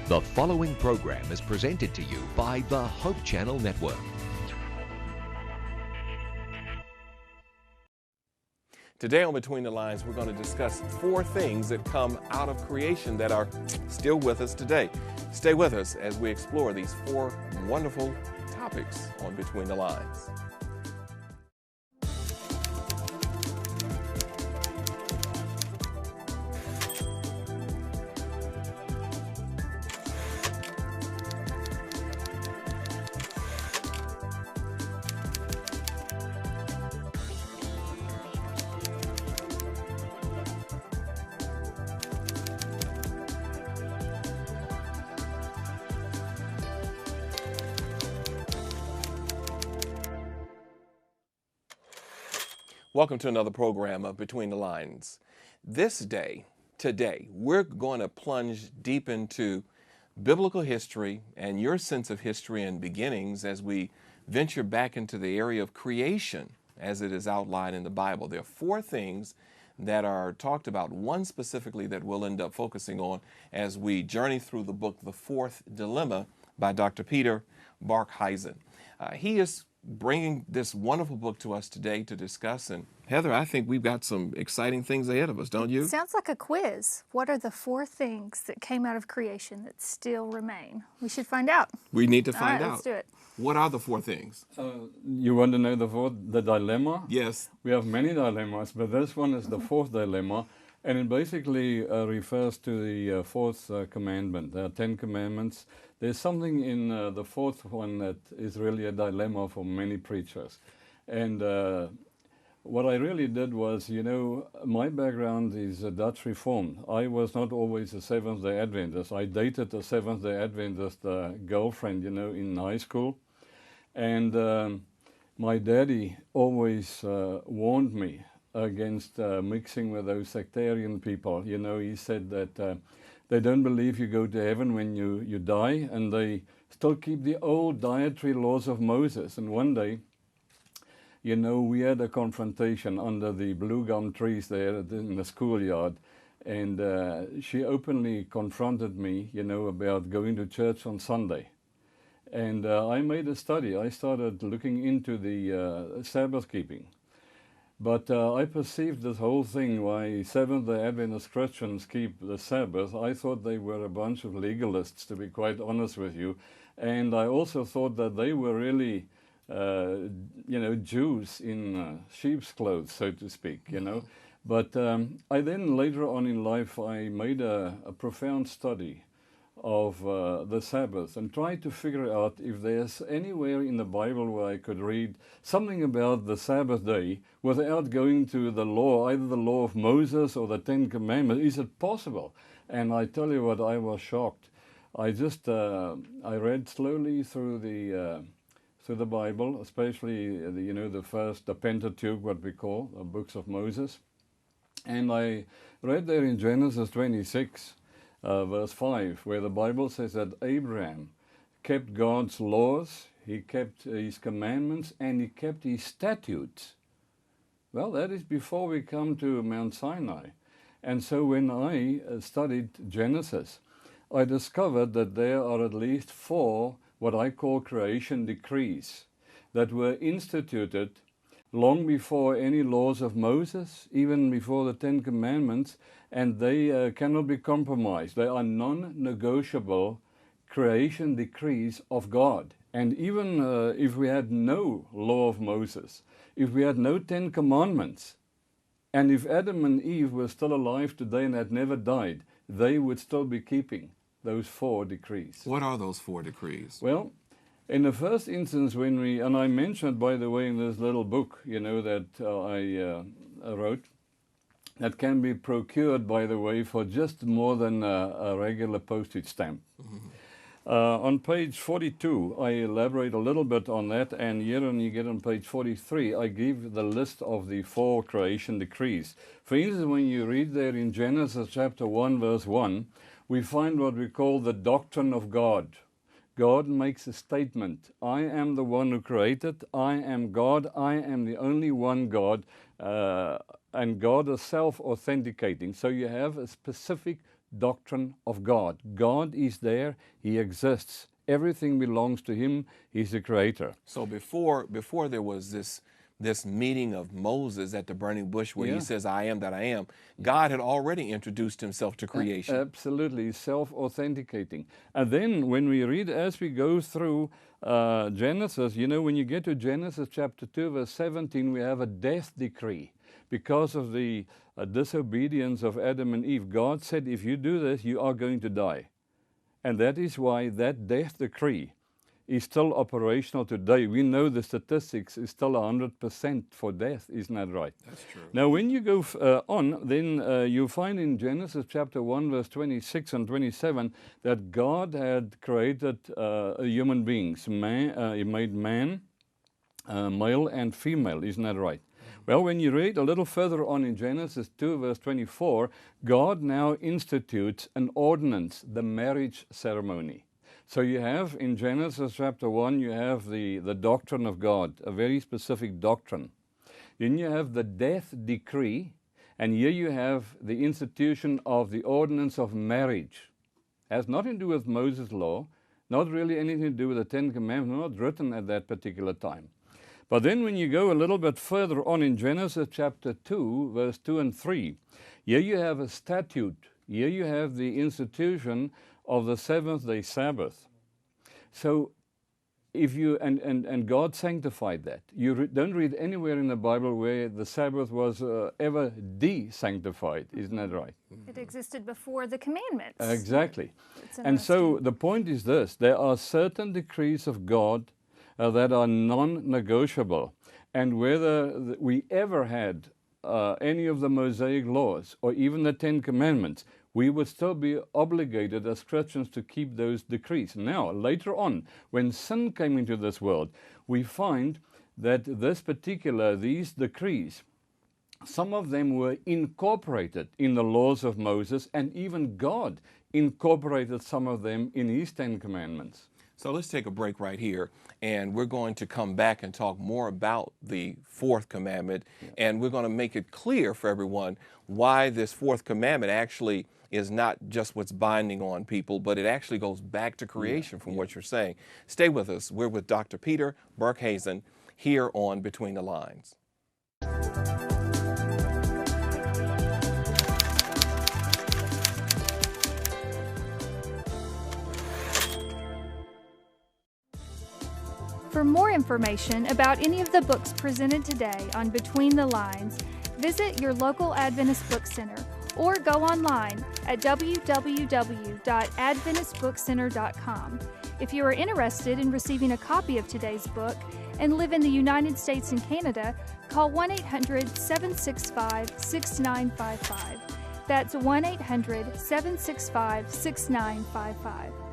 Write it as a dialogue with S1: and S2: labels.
S1: The following program is presented to you by the Hope Channel Network.
S2: Today on Between the Lines, we're going to discuss 4 things that come out of creation that are still with us today. Stay with us as we explore these 4 wonderful topics on Between the Lines. Welcome to another program of Between the Lines. Today, we're going to plunge deep into biblical history and your sense of history and beginnings as we venture back into the area of creation as it is outlined in the Bible. There are 4 things that are talked about, one specifically that we'll end up focusing on as we journey through the book, The Fourth Dilemma by Dr. Pieter Barkhuizen. He is bringing this wonderful book to us today to discuss. And Heather, I think we've got some exciting things ahead of us, don't you?
S3: Sounds like a quiz. What are the 4 things that came out of creation that still remain? We should find out.
S2: We need to find out.
S3: Let's do it.
S2: What are the 4 things?
S4: You want to know the dilemma?
S2: Yes.
S4: We have many dilemmas, but this one is the 4th dilemma, and it basically refers to the 4th commandment. There are 10 commandments. There's something in the 4th one that is really a dilemma for many preachers. And what I really did was, my background is Dutch Reformed. I was not always a Seventh-day Adventist. I dated a Seventh-day Adventist girlfriend, in high school. And my daddy always warned me against mixing with those sectarian people. He said that they don't believe you go to heaven when you die, and they still keep the old dietary laws of Moses. And one day, we had a confrontation under the blue gum trees there in the schoolyard, and she openly confronted me, about going to church on Sunday. And I made a study. I started looking into the Sabbath keeping. But I perceived this whole thing, why Seventh-day Adventist Christians keep the Sabbath. I thought they were a bunch of legalists, to be quite honest with you. And I also thought that they were really, Jews in sheep's clothes, so to speak, But I then, later on in life, I made a profound study of the Sabbath and tried to figure out if there's anywhere in the Bible where I could read something about the Sabbath day without going to the law, either the law of Moses or the 10 Commandments. Is it possible? And I tell you what, I was shocked. I just I read slowly through the Bible, especially the Pentateuch, what we call the books of Moses, and I read there in Genesis 26. Verse 5, where the Bible says that Abraham kept God's laws, he kept his commandments, and he kept his statutes. Well, that is before we come to Mount Sinai. And so when I studied Genesis, I discovered that there are at least 4 what I call creation decrees that were instituted long before any laws of Moses, even before the 10 Commandments, and they cannot be compromised. They are non-negotiable creation decrees of God. And even if we had no law of Moses, if we had no 10 Commandments, and if Adam and Eve were still alive today and had never died, they would still be keeping those 4 decrees.
S2: What are those 4 decrees?
S4: Well, in the first instance, and I mentioned, by the way, in this little book, that I wrote, that can be procured, by the way, for just more than a regular postage stamp. Mm-hmm. On page 42, I elaborate a little bit on that, and here you get on page 43, I give the list of the 4 creation decrees. For instance, when you read there in Genesis chapter 1, verse 1, we find what we call the doctrine of God. God makes a statement. I am the one who created. I am God. I am the only one God. and God is self-authenticating. So you have a specific doctrine of God. God is there, He exists. Everything belongs to Him, He's the creator.
S2: So before there was this meeting of Moses at the burning bush where he says, I am that I am, God had already introduced Himself to creation.
S4: Absolutely, self-authenticating. And then when we read, as we go through Genesis, you know, when you get to Genesis chapter 2, verse 17, we have a death decree. Because of the disobedience of Adam and Eve, God said, if you do this, you are going to die. And that is why that death decree is still operational today. We know the statistics is still 100% for death, isn't that right?
S2: That's true.
S4: Now when you go on, then you find in Genesis chapter 1 verse 26 and 27 that God had created human beings. He made man, male and female, isn't that right? Well, when you read a little further on in Genesis 2 verse 24, God now institutes an ordinance, the marriage ceremony. So you have in Genesis chapter 1, you have the doctrine of God, a very specific doctrine. Then you have the death decree, and here you have the institution of the ordinance of marriage. Has nothing to do with Moses' law, not really anything to do with the Ten Commandments, not written at that particular time. But then when you go a little bit further on in Genesis chapter 2, verse 2 and 3, here you have a statute. Here you have the institution of the seventh-day Sabbath. So if you, and God sanctified that. You don't read anywhere in the Bible where the Sabbath was ever de-sanctified, isn't that right?
S3: It existed before the commandments.
S4: Exactly. And so the point is this, there are certain decrees of God that are non-negotiable. And whether we ever had any of the Mosaic laws or even the Ten Commandments, we would still be obligated as Christians to keep those decrees. Now, later on, when sin came into this world, we find that these decrees, some of them were incorporated in the laws of Moses, and even God incorporated some of them in His Ten Commandments.
S2: So let's take a break right here, and we're going to come back and talk more about the fourth commandment, and we're going to make it clear for everyone why this fourth commandment actually is not just what's binding on people, but it actually goes back to creation from what you're saying. Stay with us. We're with Dr. Pieter Barkhuizen here on Between the Lines.
S3: For more information about any of the books presented today on Between the Lines, visit your local Adventist Book Center or go online at www.adventistbookcenter.com. If you are interested in receiving a copy of today's book and live in the United States and Canada, call 1-800-765-6955. That's 1-800-765-6955.